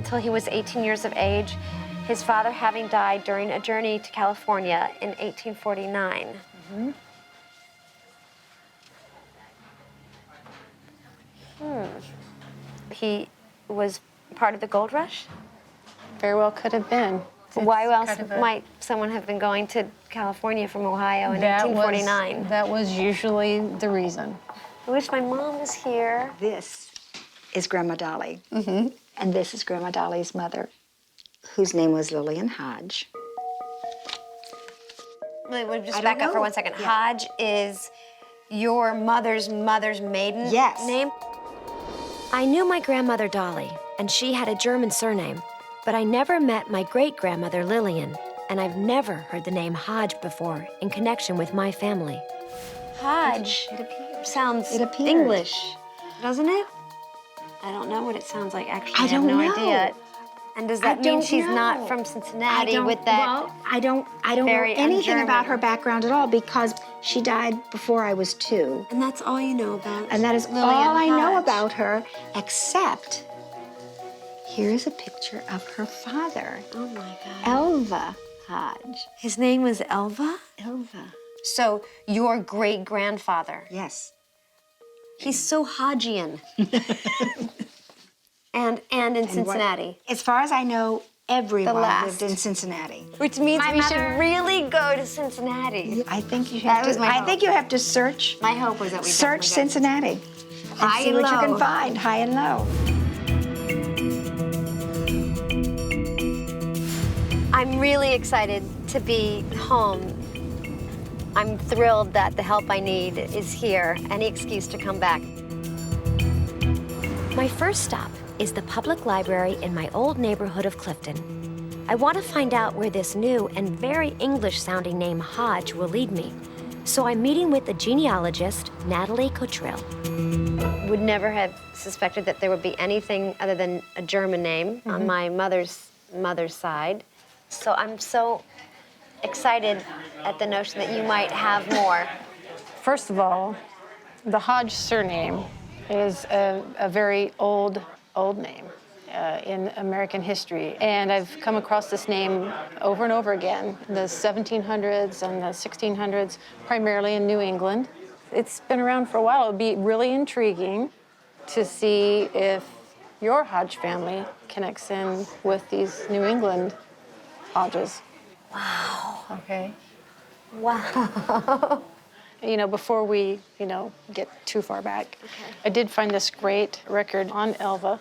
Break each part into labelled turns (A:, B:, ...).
A: until he was 18 years of age, his father having died during a journey to California in 1849. He was part of the gold rush?
B: Very well could have been.
A: Why else might someone have been going to California from Ohio in 1849?
B: That was usually the reason.
A: I wish my mom was here.
C: This is Grandma Dolly, and this is Grandma Dolly's mother, whose name was Lillian Hodge.
A: Wait, just back up for 1 second.
C: Yeah.
A: Hodge is your mother's maiden name?
D: I knew my grandmother Dolly, and she had a German surname, but I never met my great-grandmother Lillian, and I've never heard the name Hodge before in connection with my family.
A: Hodge sounds English, doesn't it? I don't know what it sounds like, actually. I have no idea. And does that mean she's not from Cincinnati with that?
C: Well, I don't know anything about her background at all because she died before I was 2.
A: And that's all you know about
C: And that is
A: Lillian
C: all I know
A: Hodge.
C: about her, except here is a picture of her father,
A: Oh my God.
C: Elva Hodge.
A: His name was Elva?
C: Elva.
A: So your great-grandfather.
C: Yes.
A: He's so Hodgian. and in Cincinnati.
C: As far as I know, everyone
A: last.
C: lived in Cincinnati.
A: Which means we should really go to Cincinnati.
C: I think you have to. I think you have to search.
A: My hope was that we
C: Search Cincinnati and
A: High
C: see
A: and
C: what you can
A: low.
C: find, high and low.
A: I'm really excited to be home. I'm thrilled that the help I need is here. Any excuse to come back.
D: My first stop is the public library in my old neighborhood of Clifton. I want to find out where this new and very English-sounding name Hodge will lead me. So I'm meeting with the genealogist, Natalie Cottrell.
A: Would never have suspected that there would be anything other than a German name on my mother's side. So I'm so excited at the notion that you might have more.
B: First of all, the Hodge surname is a very old name in American history. And I've come across this name over and over again in the 1700s and the 1600s, primarily in New England. It's been around for a while. It would be really intriguing to see if your Hodge family connects in with these New England Hodges.
A: Wow.
B: Okay.
A: Wow.
B: You know, before we, get too far back, I did find this great record on Elva.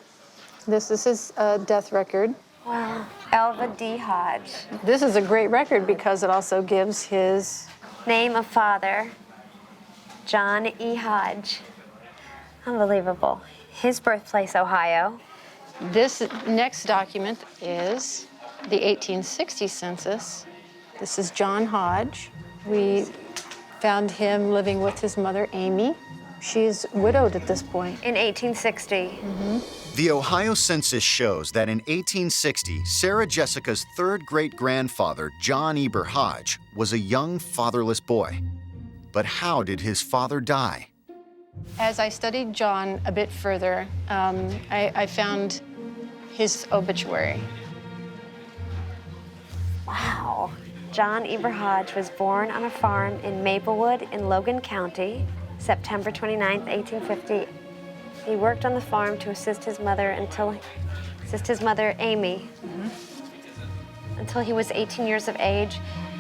B: This is his death record.
A: Wow. Elva D. Hodge.
B: This is a great record because it also gives his
A: Name of father, John E. Hodge. Unbelievable. His birthplace, Ohio.
B: This next document is the 1860 census. This is John Hodge. We found him living with his mother, Amy. She's widowed at this point.
A: In 1860.
E: The Ohio census shows that in 1860, Sarah Jessica's third great-grandfather, John Eber Hodge, was a young fatherless boy. But how did his father die?
B: As I studied John a bit further, I found his obituary.
A: Wow. John Eber Hodge was born on a farm in Maplewood in Logan County, September 29, 1850. He worked on the farm to assist his mother, Amy, until he was 18 years of age,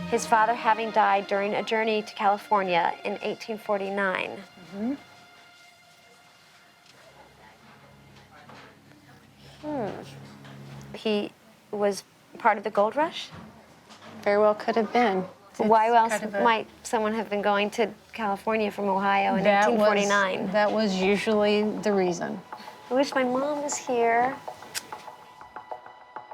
A: his father having died during a journey to California in 1849. He was part of the gold rush?
B: Very well could have been.
A: Why else might someone have been going to California from Ohio in 1849?
B: That was usually the reason.
A: I wish my mom was here.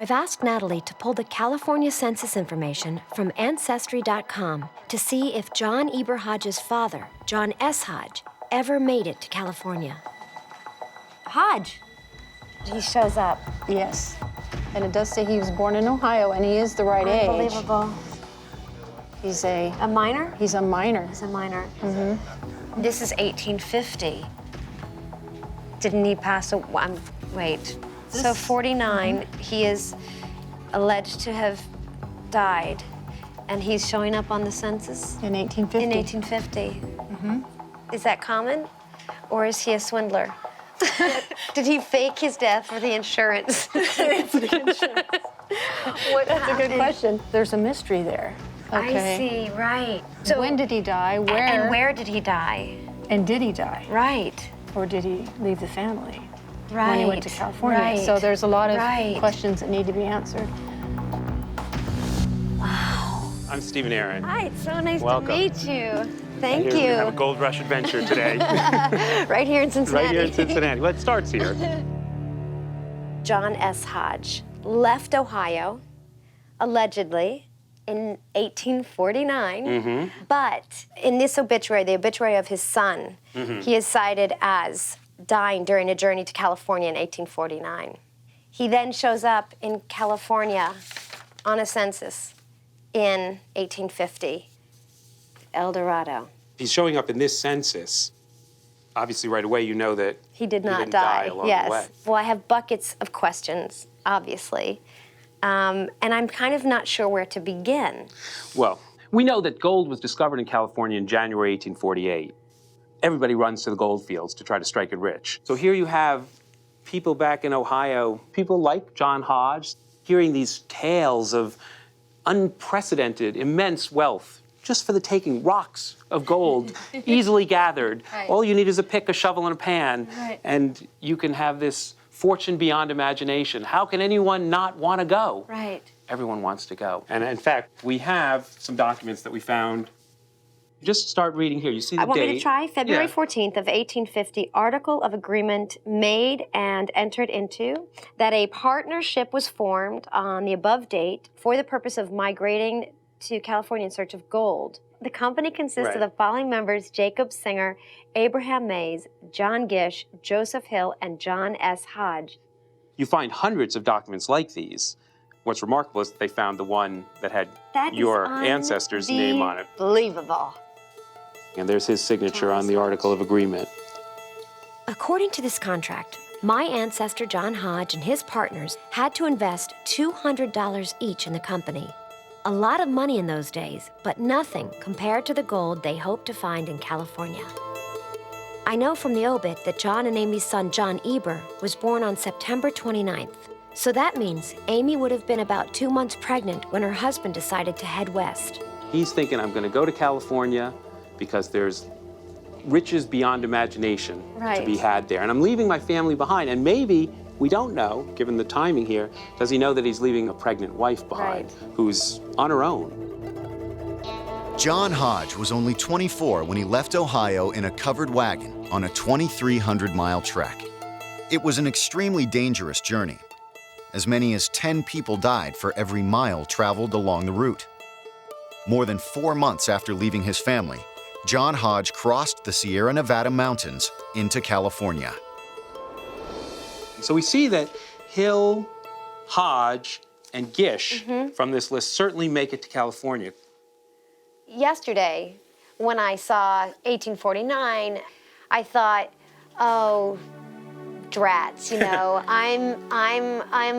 D: I've asked Natalie to pull the California census information from Ancestry.com to see if John Eber Hodge's father, John S. Hodge, ever made it to California.
A: Hodge. He shows up.
B: Yes. And it does say he was born in Ohio, and he is the right age.
A: Unbelievable.
B: He's a
A: minor?
B: He's a minor.
A: He's a minor. This is 1850. Didn't he pass away? Wait. So 49, he is alleged to have died, and he's showing up on the census
B: In 1850.
A: in 1850. Is that common, or is he a swindler? Did he fake his death for the insurance?
B: That's a good question. There's a mystery there.
A: I see, right.
B: So when did he die? Where?
A: And where did he die?
B: And did he die?
A: Right.
B: Or did he leave the family
A: Right.
B: when he went to California?
A: Right.
B: So there's a lot of
A: Right.
B: questions that need to be answered.
F: I'm Stephen Aaron.
A: Hi, it's so nice
F: Welcome.
A: to meet you. Thank
F: Here we have a
A: you.
F: gold rush adventure today.
A: Right here in Cincinnati.
F: Right here in Cincinnati. Well, it starts here.
A: John S. Hodge left Ohio, allegedly, in 1849. But in this obituary, the obituary of his son, he is cited as dying during a journey to California in 1849. He then shows up in California on a census in 1850, El Dorado.
F: He's showing up in this census. Obviously, right away, you know that
A: He did not
F: didn't
A: die.
F: along
A: Yes.
F: the way.
A: Well, I have buckets of questions, obviously. And I'm kind of not sure where to begin.
F: Well, we know that gold was discovered in California in January 1848. Everybody runs to the gold fields to try to strike it rich. So here you have people back in Ohio, people like John Hodge, hearing these tales of unprecedented, immense wealth, just for the taking, rocks of gold, easily gathered.
A: Right.
F: All you need is a pick, a shovel, and a pan,
A: Right.
F: and you can have this fortune beyond imagination. How can anyone not want to go?
A: Right.
F: Everyone wants to go. And in fact, we have some documents that we found. Just start reading here. You see the
A: I want
F: date.
A: me to try. February
F: Yeah.
A: 14th of 1850, article of agreement made and entered into that a partnership was formed on the above date for the purpose of migrating to California in search of gold. The company consists
F: Right.
A: of the following members: Jacob Singer, Abraham Mays, John Gish, Joseph Hill, and John S. Hodge.
F: You find hundreds of documents like these. What's remarkable is that they found the one that had
A: That is
F: your ancestor's name on it.
A: Unbelievable.
F: And there's his signature on the article of agreement.
D: According to this contract, my ancestor John Hodge and his partners had to invest $200 each in the company. A lot of money in those days, but nothing compared to the gold they hoped to find in California. I know from the obit that John and Amy's son John Eber was born on September 29th. So that means Amy would have been about 2 months pregnant when her husband decided to head west.
F: He's thinking, I'm going to go to California because there's riches beyond imagination to be
A: Right.
F: had there. And I'm leaving my family behind. And maybe, we don't know, given the timing here, does he know that he's leaving a pregnant wife behind who's on her own?
E: John Hodge was only 24 when he left Ohio in a covered wagon on a 2,300-mile trek. It was an extremely dangerous journey. As many as 10 people died for every mile traveled along the route. More than 4 months after leaving his family, John Hodge crossed the Sierra Nevada mountains into California.
F: So we see that Hill, Hodge, and Gish from this list certainly make it to California.
A: Yesterday, when I saw 1849, I thought, oh, drats, you know, I'm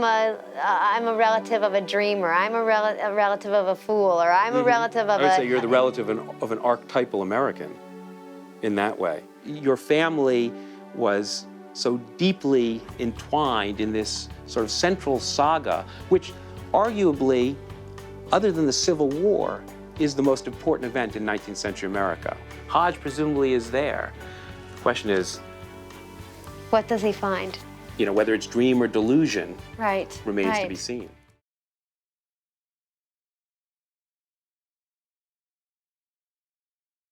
A: a relative of a dreamer. I'm a relative of a fool, or I'm a relative of
F: I would say you're the relative of an archetypal American in that way. Your family was so deeply entwined in this sort of central saga, which arguably, other than the Civil War, is the most important event in 19th century America. Hodge presumably is there. The question is,
A: What does he find?
F: you know, whether it's dream or delusion
A: Right.
F: remains to
A: right.
F: be seen.